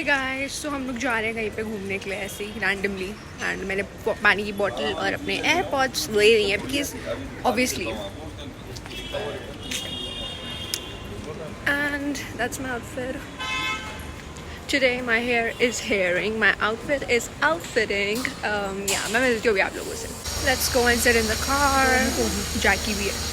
Hi guys, तो हम लोग जा रहे हैं कहीं पे घूमने के लिए ऐसे ही रैंडमली। एंड मैंने पानी की बॉटल और अपने एयरपॉड्स ले रही हैं because obviously. And that's my outfit today. My hair is hairing, my outfit is outfitting. या मैं मिलती हूँ अभी आप लोगों से। Let's go and sit in the car. Jackie भी है।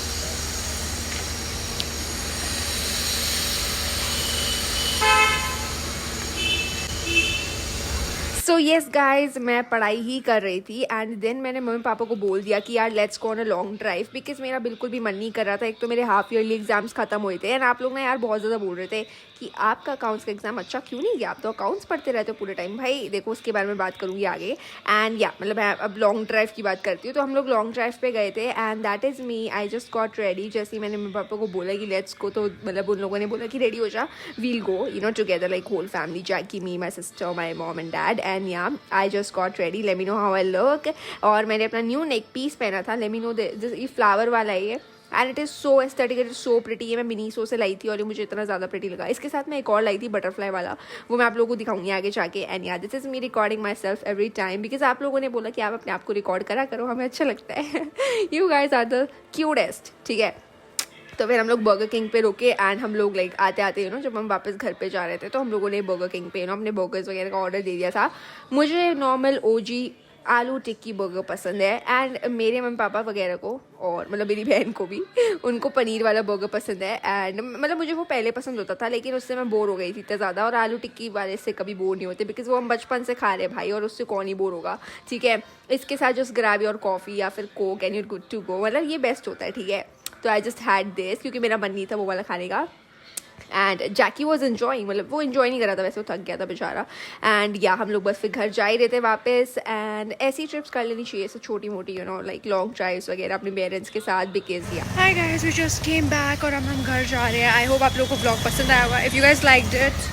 सो येस गाइज, मैं पढ़ाई ही कर रही थी एंड देन मैंने मम्मी पापा को बोल दिया कि यार let's go on a long drive because मेरा बिल्कुल भी मन नहीं कर रहा था। एक तो मेरे हाफ ईयरली एग्जाम्स खत्म हुए थे एंड आप लोग ना यार बहुत ज़्यादा बोल रहे थे कि आपका अकाउंट्स का एग्जाम अच्छा क्यों नहीं गया, आप तो अकाउंट्स पढ़ते रहते हो पूरे टाइम। भाई देखो, उसके बारे में बात करूँगी आगे। एंड या मतलब मैं अब लॉन्ग ड्राइव की बात करती हूँ। तो हम लोग लॉन्ग ड्राइव पे गए थे and that is me. I just got ready. जैसे ही मैंने मम्मी पापा को बोला कि लेट्स गो, तो मतलब उन लोगों ने बोला कि रेडी हो जा, we'll go you know together like whole family, Jackie, me, my sister, my mom and dad. And yeah I just got ready. Let me know how I look. और मैंने अपना न्यू नेक पीस पहना था। Let me know ये flower वाला है ये and it is so aesthetic, it is so pretty. ये मैं मिनीसो से लाई थी और ये मुझे इतना ज़्यादा प्रिटी लगा। इसके साथ मैं एक और लाई थी बटरफ्लाई वाला, वो मैं आप लोगों को दिखाऊंगी आगे जाके। एंड या this is me recording my self every time because आप लोगों ने बोला कि आप अपने आप को रिकॉर्ड करा करो, हमें अच्छा लगता है। You guys are the cutest, ठीक है। तो फिर हम लोग बर्गर किंग पे रुके एंड हम लोग लाइक आते आते जब हम वापस घर पे जा रहे थे तो हम लोगों ने बर्गर किंग पे अपने बर्गर्स वगैरह का ऑर्डर दे दिया था। मुझे नॉर्मल ओजी आलू टिक्की बर्गर पसंद है एंड मेरे मम्मी पापा वगैरह को और मतलब मेरी बहन को भी, उनको पनीर वाला बर्गर पसंद है। एंड मतलब मुझे वो पहले पसंद होता था लेकिन उससे मैं बोर हो गई थी इतना ज़्यादा, और आलू टिक्की वाले से कभी बोर नहीं होते बिकॉज वो हम बचपन से खा रहे हैं भाई, और उससे कौन ही बोर होगा, ठीक है। इसके साथ जस्ट ग्रैब योर कॉफ़ी या फिर coke and you're good to go, मतलब ये बेस्ट होता है, ठीक है। तो आई जस्ट हैड दिस क्योंकि मेरा मन नहीं था वो वाला खाने का। एंड जैकी वॉज इन्जॉइंग, मतलब वो इन्जॉय नहीं कर रहा था, वैसे वो थक गया था बेचारा। एंड या हम लोग बस फिर घर जा ही रहे थे वापस। एंड ऐसी ट्रिप्स कर लेनी चाहिए, ऐसे छोटी मोटी लाइक लॉन्ग ड्राइव्स वगैरह अपने पेरेंट्स के साथ because yeah. Hi guys, we just came back और अब हम घर जा रहे हैं। आई होप आप लोगों को ब्लॉग पसंद आया होगा। If you guys liked it,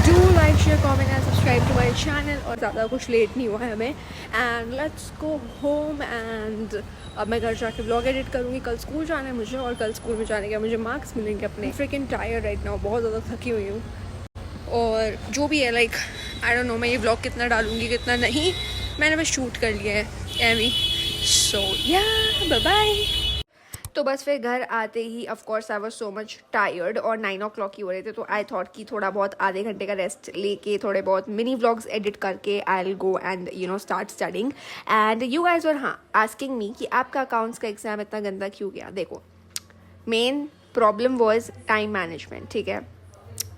do like, share, comment and subscribe to my channel. और ज़्यादा कुछ लेट नहीं हुआ है हमें। And let's go home. And अब मैं घर जाके ब्लॉग एडिट करूँगी। कल स्कूल जाना है मुझे और कल स्कूल में जाने के मुझे मार्क्स मिलेंगे अपने। फ्रिकिंग टायर्ड राइट नाउ, बहुत ज़्यादा थकी हुई हूँ। और जो भी है लाइक आई डोंट नो मैं ये ब्लॉग कितना डालूँगी कितना नहीं, मैंने बस शूट कर लिया है एवी। सो या बाय बाय। तो बस फिर घर आते ही of course I was so much tired और 9 o'clock ही हो रहे थे। तो आई थॉट कि थोड़ा बहुत आधे घंटे का रेस्ट लेके थोड़े बहुत मिनी व्लॉग्स एडिट करके I will go and start studying. And you guys were asking me कि आपका अकाउंट्स का एग्जाम इतना गंदा क्यों गया। देखो, main problem was time management, ठीक है।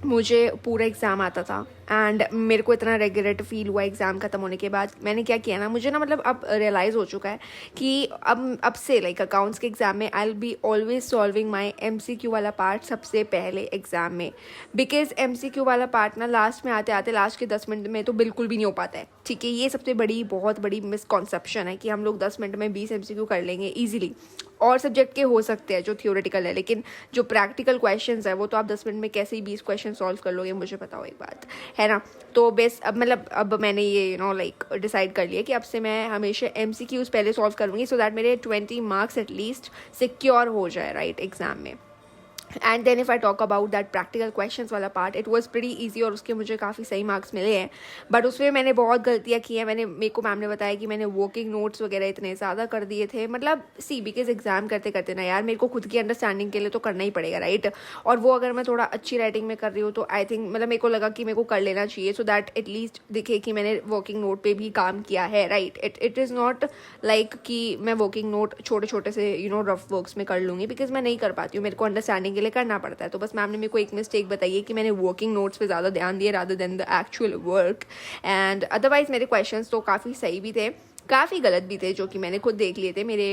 मुझे पूरा एग्ज़ाम आता था एंड मेरे को इतना रेगरेट फील हुआ एग्ज़ाम ख़त्म होने के बाद। मैंने क्या किया ना, मुझे ना मतलब अब रियलाइज़ हो चुका है कि अब से लाइक अकाउंट्स के एग्ज़ाम में I will be always solving my MCQ वाला पार्ट सबसे पहले एग्ज़ाम में, बिकॉज MCQ वाला पार्ट ना लास्ट में आते आते लास्ट के 10 मिनट में तो बिल्कुल भी नहीं हो पाता है, ठीक है। ये सबसे बहुत बड़ी मिसकॉन्सेप्शन है कि हम लोग 10 मिनट में 20 MCQ कर लेंगे ईजिली। और सब्जेक्ट के हो सकते हैं जो थियोरेटिकल है, लेकिन जो प्रैक्टिकल क्वेश्चंस है वो तो आप 10 मिनट में कैसे ही 20 क्वेश्चन सॉल्व कर लोगे, मुझे बताओ एक बात, है ना। तो बेस अब मैंने ये लाइक डिसाइड कर लिया कि अब से मैं हमेशा MCQs पहले सॉल्व करूँगी सो दैट मेरे 20 मार्क्स एटलीस्ट सिक्योर हो जाए राइट एग्जाम में। And then if I talk about that practical questions वाला part, it was pretty easy और उसके मुझे काफ़ी सही मार्क्स मिले हैं। बट उसमें मैंने बहुत गलतियाँ की हैं। मेरे को मैम ने बताया कि मैंने वर्किंग नोट्स वगैरह इतने ज़्यादा कर दिए थे। मतलब बिकॉज एग्जाम करते करते ना यार मेरे को खुद की अंडरस्टैंडिंग के लिए तो करना ही पड़ेगा राइट। और वो अगर मैं थोड़ा अच्छी राइटिंग में कर रही हूँ तो आई थिंक मतलब मेरे को लगा कि मेरे को कर लेना चाहिए सो दैट एटलीस्ट दिखे कि मैंने वर्किंग नोट पे भी काम किया है right. It is not like कि मैं वर्किंग नोट छोटे छोटे से रफ वर्क्स में कर लूँगी बिकॉज मैं नहीं कर पाती हूँ, मेरे को अंडरस्टैंडिंग के लिए करना पड़ता है। तो बस मैम ने मेरे को एक मिस्टेक बताई है कि मैंने वर्किंग नोट्स पे ज़्यादा ध्यान दिया rather than the actual work. And otherwise मेरे क्वेश्चंस तो काफ़ी सही भी थे, काफ़ी गलत भी थे, जो कि मैंने खुद देख लिए थे मेरे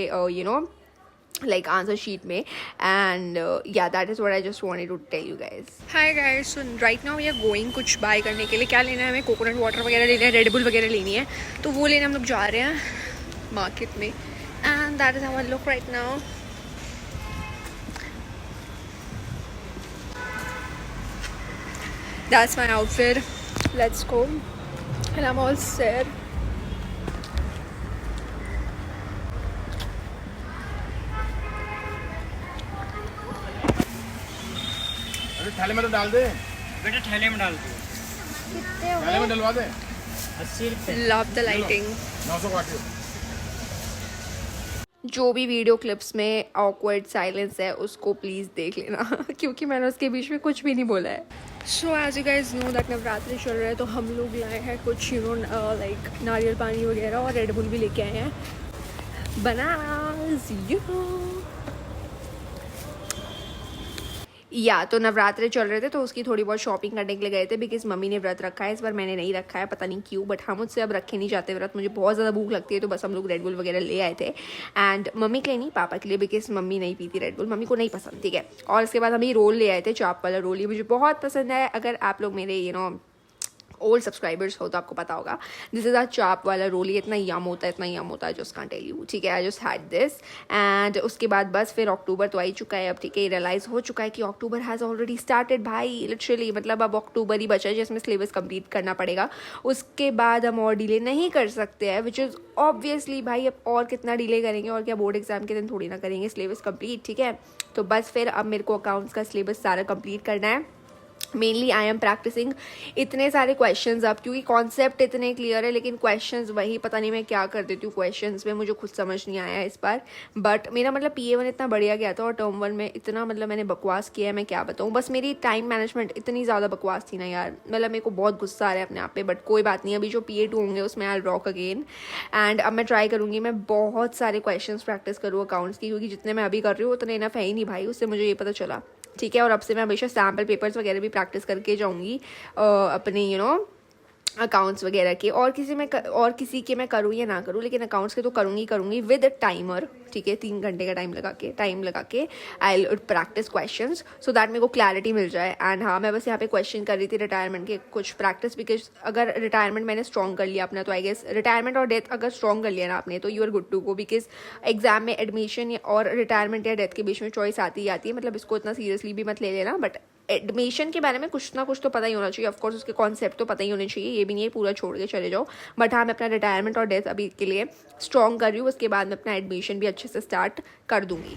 लाइक आंसर शीट में। And yeah that is what I just wanted to tell you guys. Hi guys, so right now we are going कुछ बाय करने के लिए। क्या लेना है हमें? कोकोनट वाटर वगैरह लेना है, रेड बुल वगैरह लेनी है, तो वो लेने हम लोग जा रहे हैं मार्केट में। And that is our look right now. That's my outfit. Let's go. And I'm all set. अरे थाली में तो डाल दे। बेटा थैले में डाल दो। कितने थैले में डलवा दे। 80 रुपये। Love the lighting. 900 काटियो। जो भी वीडियो क्लिप्स में ऑकवर्ड साइलेंस है उसको प्लीज़ देख लेना क्योंकि मैंने उसके बीच में कुछ भी नहीं बोला है। So as you guys know that Navratri चल रहा है तो हम लोग लाए हैं कुछ लाइक नारियल पानी वगैरह और रेड बुल भी लेके आए हैं। बनानास या तो नवरात्रे चल रहे थे तो उसकी थोड़ी बहुत शॉपिंग करने के लिए गए थे बिकॉज मम्मी ने व्रत रखा है। इस बार मैंने नहीं रखा है, पता नहीं क्यों, बट हम मुझसे अब रखे नहीं जाते व्रत। मुझे बहुत ज़्यादा भूख लगती है तो बस हम लोग रेड बुल वगैरह ले आए थे। एंड मम्मी के लिए नहीं, पापा के लिए, बिकॉज मम्मी नहीं पीती रेड बुल, मम्मी को नहीं पसंद, ठीक है। और उसके बाद हम ये रोल ले आए थे, चाप वाला रोल, ये मुझे बहुत पसंद है। अगर आप लोग मेरे ओल्ड सब्सक्राइबर्स हो तो आपको पता होगा, दिस इज़ अ चाप वाला रोल। ये इतना यम होता है जस्ट कांट टेल यू, ठीक है। I just had this and उसके बाद बस फिर अक्टूबर तो आ ही चुका है अब, ठीक है। रियलाइज़ हो चुका है कि अक्टूबर हैज़ ऑलरेडी स्टार्टेड भाई, लिटरली। मतलब अब अक्टूबर ही बचा है जिसमें सिलेबस कंप्लीट करना पड़ेगा। उसके बाद हम और डिले नहीं कर सकते हैं, विच इज़ ऑब्वियसली भाई अब और कितना डिले करेंगे, और क्या बोर्ड एग्जाम के दिन थोड़ी ना करेंगे सिलेबस कंप्लीट, ठीक है। तो बस फिर अब मेरे को अकाउंट्स का सिलेबस सारा कंप्लीट करना है। मेनली आई एम प्रैक्टिसिंग इतने सारे क्वेश्चंस अब, क्योंकि कॉन्सेप्ट इतने क्लियर है लेकिन क्वेश्चंस वही, पता नहीं मैं क्या कर देती हूँ क्वेश्चंस में, मुझे खुद समझ नहीं आया इस बार। बट मेरा मतलब PA1 इतना बढ़िया गया था और टर्म 1 में इतना मतलब मैंने बकवास किया है, मैं क्या बताऊँ। बस मेरी टाइम मैनेजमेंट इतनी ज़्यादा बकवास थी ना यार, मतलब मेरे को बहुत गुस्सा आ रहा है अपने आप पे। बट कोई बात नहीं, अभी जो PA2 होंगे उसमें आई रॉक अगेन। एंड अब मैं ट्राई करूँगी मैं बहुत सारे क्वेश्चन प्रैक्टिस करूँ अकाउंट्स की, क्योंकि जितने मैं अभी कर रही हूँ उतने इनफ है ही नहीं भाई, उससे मुझे ये पता चला, ठीक है। और अब से मैं हमेशा सैम्पल पेपर्स वगैरह भी प्रैक्टिस करके जाऊँगी अपने अकाउंट्स वगैरह के। और किसी के मैं करूँ या ना करूँ, लेकिन अकाउंट्स के तो करूँगी विद टाइमर, ठीक है। 3 घंटे का टाइम लगा के आई प्रैक्टिस क्वेश्चंस सो दैट मेरे को क्लैरिटी मिल जाए। एंड हाँ, मैं बस यहाँ पे क्वेश्चन कर रही थी रिटायरमेंट के कुछ प्रैक्टिस, बिकॉज अगर रिटायरमेंट मैंने स्ट्रॉन्ग कर लिया अपना, तो आई गेस रिटायरमेंट और डेथ अगर स्ट्रॉन्ग कर लिया ना आपने तो you are good to go. Because exam में एडमिशन और रिटायरमेंट या डेथ के बीच में चॉइस आती ही आती है, मतलब इसको इतना सीरियसली भी मत ले लेना। बट एडमिशन के बारे में कुछ ना कुछ तो पता ही होना चाहिए, ऑफकोर्स उसके कॉन्सेप्ट तो पता ही होने चाहिए, ये भी नहीं है पूरा छोड़ के चले जाओ। बट हाँ, मैं अपना रिटायरमेंट और डेथ अभी के लिए स्ट्रॉन्ग कर रही हूँ, उसके बाद मैं अपना एडमिशन भी अच्छे से स्टार्ट कर दूँगी।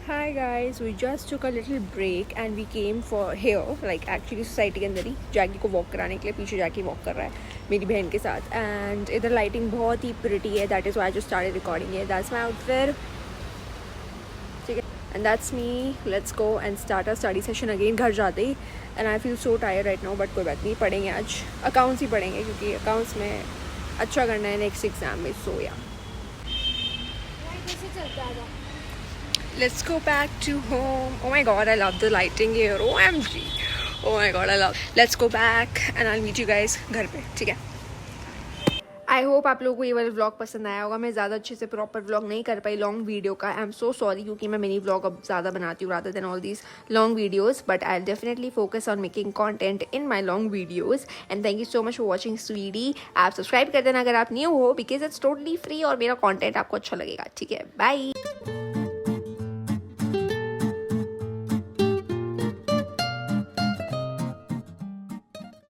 Hi guys, we just took a little break and we came for here, like actually society के अंदर ही जैकी को वॉक कराने के लिए। पीछे जैकी वॉक कर रहा है मेरी बहन के साथ। एंड इधर लाइटिंग बहुत ही प्रिटी है, that is why I just started recording it. That's my outfit, ठीक है। And that's me, let's go and start a study session again घर जाते ही। And I feel so tired right now, but कोई बात नहीं, पढ़ेंगे आज अकाउंट्स ही पढ़ेंगे, क्योंकि अकाउंट्स में अच्छा करना है नेक्स्ट एग्जाम में। सो या let's go back to home. Oh my god, I love the lighting here. OMG. Oh my god, I love. Let's go back and I'll meet you guys घर पे, ठीक है। आई होप आप लोगों को ये वाला व्लॉग पसंद आया होगा। मैं ज़्यादा अच्छे से प्रॉपर व्लॉग नहीं कर पाई लॉन्ग वीडियो का, आई एम सो सॉरी, क्योंकि मैं मिनी व्लॉग अब ज़्यादा बनाती हूँ rather than all these long videos. But I definitely focus on making content in my long videos. And thank you so much for watching sweetie. आप subscribe कर देना अगर आप न्यू हो, बिकॉज इट्स टोटली फ्री और मेरा content आपको अच्छा लगेगा, ठीक है। बाय।